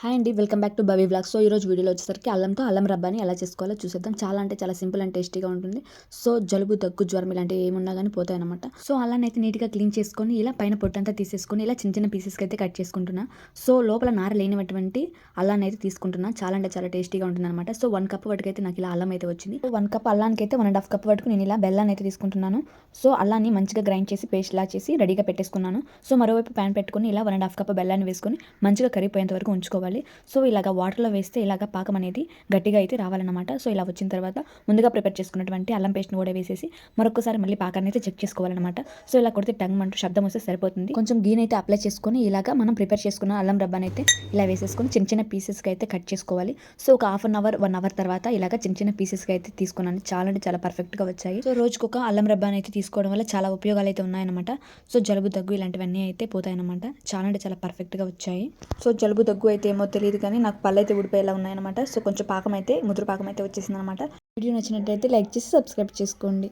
Hi అండి, welcome back to Babi vlogs. So ఈరోజు వీడియోలో వచ్చేసరికి అల్లం రబ్బాని ఎలా చేసుకోవాలో చూసేద్దాం. చాలా అంటే చాలా సింపుల్ అండ్ టేస్టీగా ఉంటుంది. సో జలుబు, దగ్గు, జ్వరం ఇలాంటివి ఏమున్నా కానీ పోతాయి అనమాట. సో అల్లాన్ని అయితే నీట్గా క్లీన్ చేసుకొని ఇలా పైన పొట్టంతా తీసేసుకొని ఇలా చిన్న చిన్న పీసెస్కి అయితే కట్ చేసుకుంటున్నా. సో లోపల నార లేనిటువంటి అల్లాన్ని అయితే తీసుకుంటున్నా. చాలా అంటే చాలా టేస్టీగా ఉంటుంది అనమాట. సో 1 కప్ వరకు అయితే నాకు ఇలా అల్లం అయితే వచ్చింది. 1 కప్ అల్లానికి అయితే 1.5 కప్ వరకు నేను ఇలా బెల్లాన్ని అయితే తీసుకుంటున్నాను. సో అల్లాన్ని మంచిగా గ్రైండ్ చేసి పేస్ట్ లా చేసి రెడీగా పెట్టేసుకున్నాను. సో మరోవైపు ప్యాన్ పెట్టుకుని ఇలా 1.5 కప్ బెల్లాన్ని వేసుకొని మంచిగా కరిగిపోయేంత వరకు ఉంచుకోవాలి. సో ఇలాగ వాటర్లో వేస్తే ఇలాగ పాకం అనేది గట్టిగా అయితే రావాలన్నమాట. సో ఇలా వచ్చిన తర్వాత ముందుగా ప్రిపేర్ చేసుకున్నటువంటి అల్లం పేస్ట్ని కూడా వేసేసి మరొకసారి మళ్ళీ పాకాన్ని అయితే చెక్ చేసుకోవాలన్నమాట. సో ఇలా కొడితే టంగ్ అంటూ శబ్దం వస్తే సరిపోతుంది. కొంచెం గీని అయితే అప్లై చేసుకొని ఇలాగ మనం ప్రిపేర్ చేసుకున్న అల్లం రబ్బాని అయితే ఇలా వేసేసుకొని చిన్న చిన్న పీసెస్కి అయితే కట్ చేసుకోవాలి. సో ఒక హాఫ్ అన్ అవర్ 1 అవర్ తర్వాత ఇలాగ చిన్న చిన్న పీసెస్కి అయితే తీసుకున్నాను. చాలా అంటే చాలా పర్ఫెక్ట్గా వచ్చాయి. సో రోజుకొక అల్లం రబ్బాని అయితే తీసుకోవడం వల్ల చాలా ఉపయోగాలు అయితే ఉన్నాయన్నమాట. సో జలుబు, దగ్గు ఇలాంటివన్నీ అయితే పోతాయన్నమాట. చాలా అంటే చాలా పర్ఫెక్ట్గా వచ్చాయి. సో జలుబు, దగ్గు అయితే ఏమో తెలియదు కానీ నాకు పళ్ళు అయితే ఊడిపోయేలా ఉన్నాయన్నమాట. సో కొంచెం పాకం అయితే ముదురు పాకం అయితే వచ్చేసింది అనమాట. వీడియో నచ్చినట్టయితే లైక్ చేసి సబ్స్క్రైబ్ చేసుకోండి.